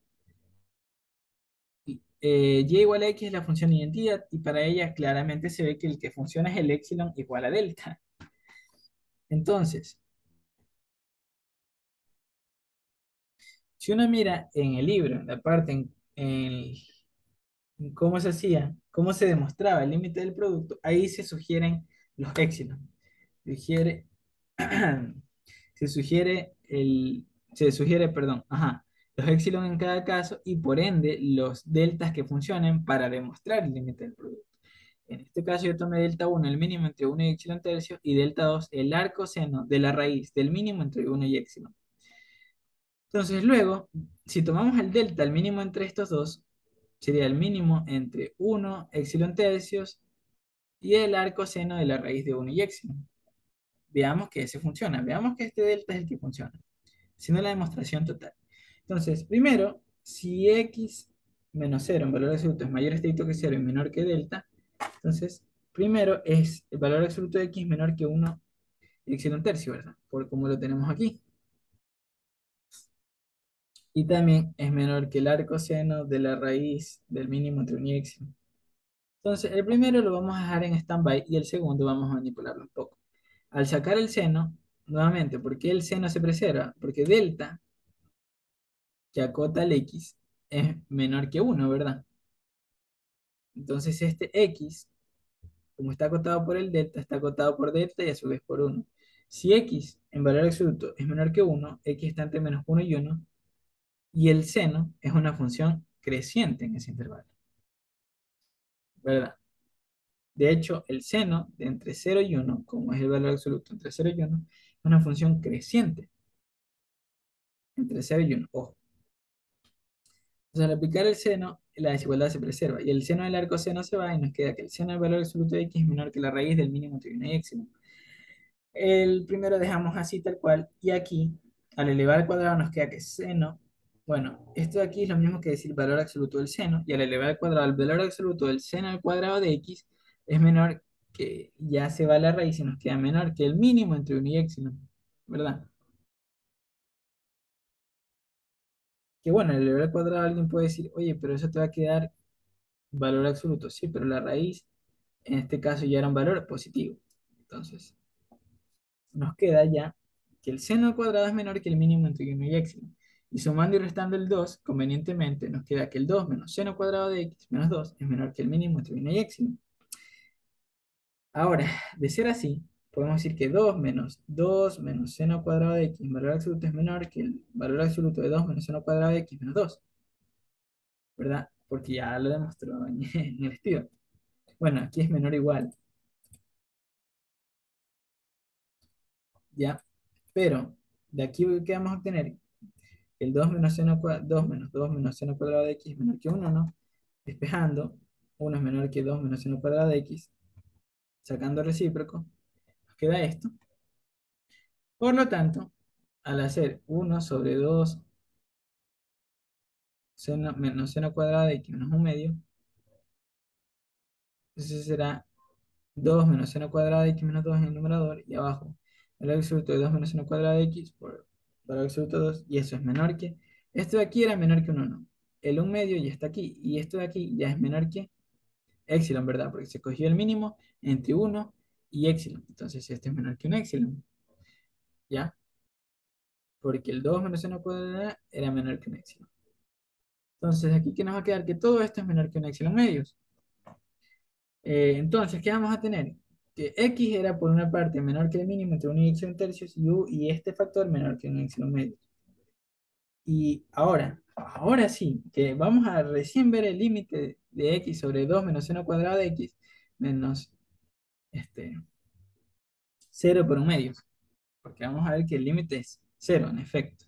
Y igual a x es la función de identidad y para ella claramente se ve que el que funciona es el epsilon igual a delta. Entonces, si uno mira en el libro, en la parte en cómo se hacía, cómo se demostraba el límite del producto, ahí se sugieren los epsilon. Sugiere, se sugiere se sugiere, perdón, ajá, los epsilon en cada caso y por ende los deltas que funcionen para demostrar el límite del producto. En este caso yo tomé delta 1, el mínimo entre 1 y epsilon tercio, y delta 2, el arco seno de la raíz del mínimo entre 1 y epsilon. Entonces luego, si tomamos el delta, el mínimo entre estos dos, sería el mínimo entre 1 epsilon tercios y el arco seno de la raíz de 1 y epsilon. Veamos que ese funciona, veamos que este delta es el que funciona, haciendo la demostración total. Entonces, primero, si x menos 0 en valor absoluto es mayor estricto que 0 y menor que delta, entonces, primero es el valor absoluto de x menor que 1 epsilon tercio, ¿verdad? Por como lo tenemos aquí. Y también es menor que el arco seno de la raíz del mínimo entre 1 y epsilon. Entonces, el primero lo vamos a dejar en stand-by y el segundo vamos a manipularlo un poco. Al sacar el seno, nuevamente, ¿por qué el seno se preserva? Porque delta, que acota el x, es menor que 1, ¿verdad? Entonces, este x, como está acotado por el delta, está acotado por delta y a su vez por 1. Si x en valor absoluto es menor que 1, x está entre menos 1 y 1, y el seno es una función creciente en ese intervalo, ¿verdad? De hecho, el seno de entre 0 y 1, como es el valor absoluto entre 0 y 1, es una función creciente entre 0 y 1. Ojo. Entonces, al aplicar el seno, la desigualdad se preserva y el seno del arco seno se va y nos queda que el seno del valor absoluto de x es menor que la raíz del mínimo entre 1 y epsilon. El primero dejamos así tal cual y aquí, al elevar al cuadrado, nos queda que seno, bueno, esto de aquí es lo mismo que decir valor absoluto del seno, y al elevar al cuadrado, el valor absoluto del seno al cuadrado de x es menor que, ya se va a la raíz y nos queda menor que el mínimo entre 1 y epsilon, ¿verdad? Que bueno, al elevar al cuadrado alguien puede decir, oye, pero eso te va a quedar valor absoluto, sí, pero la raíz en este caso ya era un valor positivo. Entonces, nos queda ya que el seno al cuadrado es menor que el mínimo entre 1 y epsilon. Y sumando y restando el 2 convenientemente, nos queda que el 2 menos seno al cuadrado de x menos 2 es menor que el mínimo entre 1 y epsilon. Ahora, de ser así, podemos decir que 2 menos seno al cuadrado de x, valor absoluto, es menor que el valor absoluto de 2 menos seno al cuadrado de x menos 2, ¿verdad? Porque ya lo demostró en el estudio. Bueno, aquí es menor o igual, ¿ya? Pero de aquí, ¿qué vamos a obtener? El 2 menos seno, 2 menos 2 menos seno cuadrado de x es menor que 1, ¿no? Despejando, 1 es menor que 2 menos seno cuadrado de x, sacando recíproco, nos queda esto. Por lo tanto, al hacer 1 sobre 2 seno, menos seno cuadrado de x menos 1 medio, eso será 2 menos seno cuadrado de x menos 2 en el numerador y abajo el absoluto de 2 menos seno cuadrado de x por valor absoluto 2, y eso es menor que, esto de aquí era menor que un 1. El 1 medio ya está aquí y esto de aquí ya es menor que epsilon, ¿verdad? Porque se cogió el mínimo entre 1 y epsilon. Entonces este es menor que un epsilon, ¿ya? Porque el 2 menos 1 cuadrada era menor que un epsilon. Entonces aquí que nos va a quedar que todo esto es menor que un epsilon medios. Entonces, ¿qué vamos a tener? Que x era por una parte menor que el mínimo entre 1 y epsilon tercios y, y este factor menor que un epsilon medios. Y ahora sí, que vamos a recién ver el límite de x sobre 2 menos seno cuadrado de x menos este, 0 por un medio. Porque vamos a ver que el límite es cero, en efecto.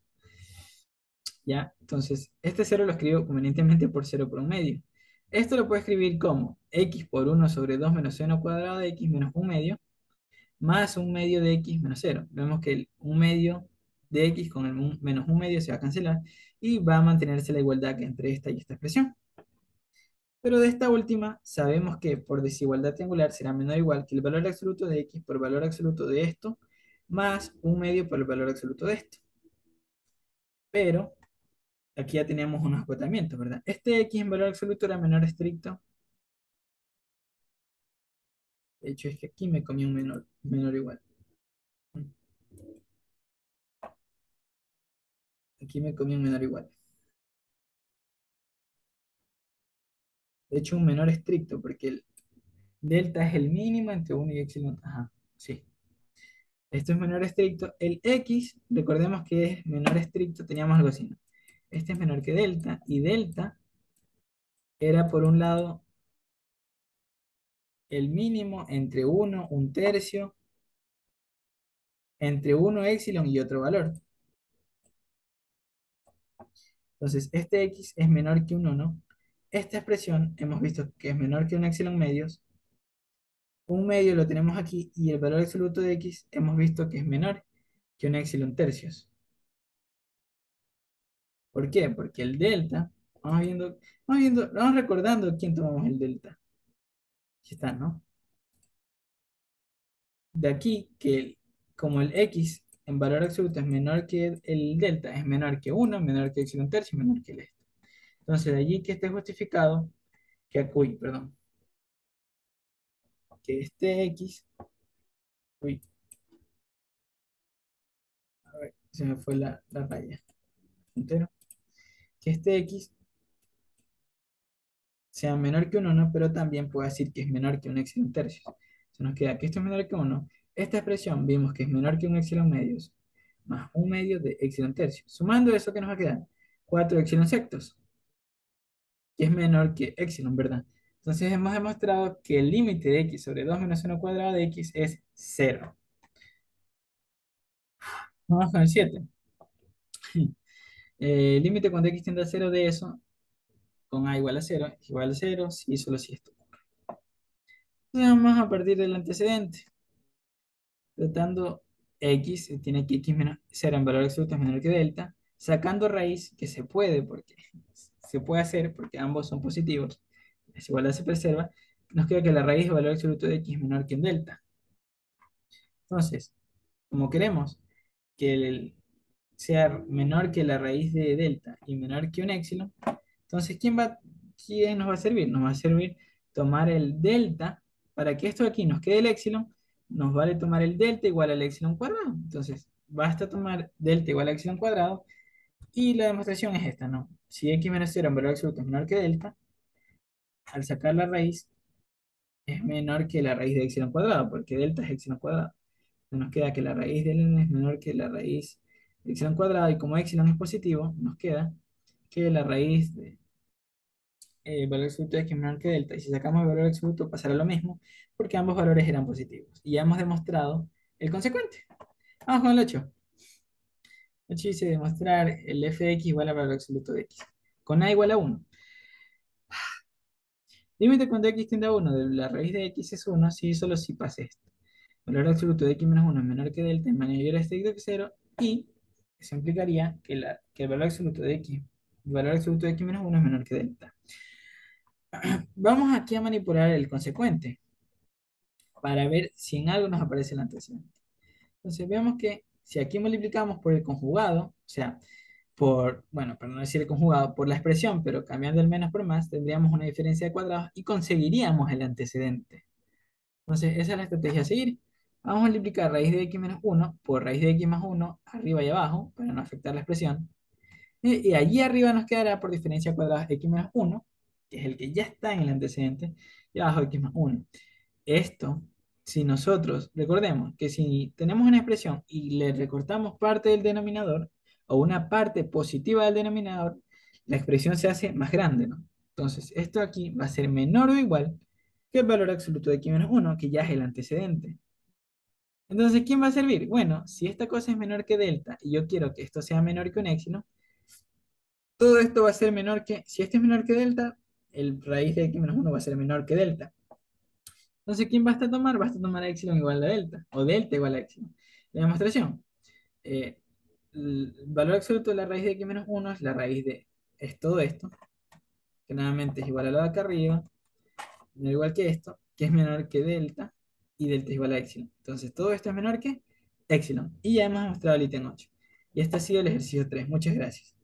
¿Ya? Entonces, este cero lo escribo convenientemente por 0 por 1 medio. Esto lo puedo escribir como x por 1 sobre 2 menos seno cuadrado de x menos 1 medio, más 1 medio de x menos cero. Vemos que el 1 medio de x con el menos 1 medio se va a cancelar y va a mantenerse la igualdad que entre esta y esta expresión. Pero de esta última, sabemos que por desigualdad triangular será menor o igual que el valor absoluto de x por valor absoluto de esto, más 1 medio por el valor absoluto de esto. Pero aquí ya teníamos unos acotamientos, ¿verdad? Este x en valor absoluto era menor estricto. De hecho, es que aquí me comí un menor igual. Aquí me comí un menor igual. De hecho, un menor estricto, porque el delta es el mínimo entre 1 y epsilon. Ajá, sí. Esto es menor estricto. El x, recordemos que es menor estricto, teníamos algo así, ¿no? Este es menor que delta, y delta era por un lado el mínimo entre 1, un tercio, entre 1 epsilon y otro valor. Entonces, este x es menor que un 1. Esta expresión hemos visto que es menor que un epsilon medios. Un medio lo tenemos aquí y el valor absoluto de x hemos visto que es menor que un epsilon tercios. ¿Por qué? Porque el delta, vamos recordando quién tomamos el delta. Aquí está, ¿no? De aquí que como el x en valor absoluto es menor que el delta, es menor que 1, menor que epsilon tercio, menor que el esto. Entonces, de allí que esté justificado que, uy, perdón, que este x, uy, a ver, se me fue la raya, entero, que este x sea menor que un 1, pero también puede decir que es menor que un epsilon tercios. Se nos queda que esto es menor que 1. Esta expresión vimos que es menor que un epsilon medios, más 1 medio de epsilon tercios. Sumando eso, ¿qué nos va a quedar? 4 epsilon sectos. que es menor que epsilon, ¿verdad? Entonces hemos demostrado que el límite de x sobre 2 menos uno cuadrado de x es cero. Vamos con el 7. Límite cuando x tiende a cero de eso, con a igual a cero, es igual a cero, si y solo si esto. Entonces vamos a partir del antecedente. Tratando x, tiene que x menos 0 en valor absoluto es menor que delta, sacando raíz, que se puede, porque se puede hacer, porque ambos son positivos, la desigualdad se preserva, nos queda que la raíz de valor absoluto de x es menor que en delta. Entonces, como queremos que sea menor que la raíz de delta y menor que un épsilon, entonces, ¿quién nos va a servir? Nos va a servir tomar el delta, para que esto de aquí nos quede el épsilon, nos vale tomar el delta igual al épsilon cuadrado. Entonces, basta tomar delta igual al épsilon cuadrado, y la demostración es esta, ¿no? Si x menos 0 en valor absoluto es menor que delta, al sacar la raíz, es menor que la raíz de épsilon cuadrado, porque delta es épsilon cuadrado. Entonces nos queda que la raíz de n es menor que la raíz de epsilon cuadrado, y como epsilon es positivo, nos queda que la raíz de valor absoluto de x menor que delta, y si sacamos el valor absoluto pasará lo mismo, porque ambos valores eran positivos. Y ya hemos demostrado el consecuente. Vamos con el 8. 8 dice demostrar el f de x igual al valor absoluto de x, con a igual a 1. Límite cuando x tiende a 1 de la raíz de x es 1, si y solo si pasa esto. El valor absoluto de x menos 1 es menor que delta, en mayor estricto que 0, y eso implicaría que el valor absoluto de x, el valor absoluto de x menos 1 es menor que delta. Vamos aquí a manipular el consecuente para ver si en algo nos aparece el antecedente. Entonces vemos que si aquí multiplicamos por el conjugado, o sea, bueno, para no decir el conjugado, por la expresión, pero cambiando el menos por más, tendríamos una diferencia de cuadrados y conseguiríamos el antecedente. Entonces esa es la estrategia a seguir. Vamos a multiplicar raíz de x menos 1 por raíz de x más 1 arriba y abajo, para no afectar la expresión. Y allí arriba nos quedará por diferencia de cuadrados x menos 1, que es el que ya está en el antecedente, y abajo x más 1. Esto, si nosotros, recordemos que si tenemos una expresión y le recortamos parte del denominador o una parte positiva del denominador, la expresión se hace más grande, ¿no? Entonces, esto aquí va a ser menor o igual que el valor absoluto de x menos 1, que ya es el antecedente. Entonces, ¿quién va a servir? Bueno, si esta cosa es menor que delta y yo quiero que esto sea menor que un épsilon, todo esto va a ser menor que, si este es menor que delta, el raíz de x menos 1 va a ser menor que delta. Entonces, ¿quién basta tomar? Basta tomar a epsilon igual a delta, o delta igual a epsilon. La demostración. eh, el valor absoluto de la raíz de x menos 1 es la raíz es todo esto, que nuevamente es igual a lo de acá arriba, no igual que esto, que es menor que delta, y delta es igual a epsilon. Entonces, todo esto es menor que epsilon. Y ya hemos demostrado el ítem 8. Y este ha sido el ejercicio 3. Muchas gracias.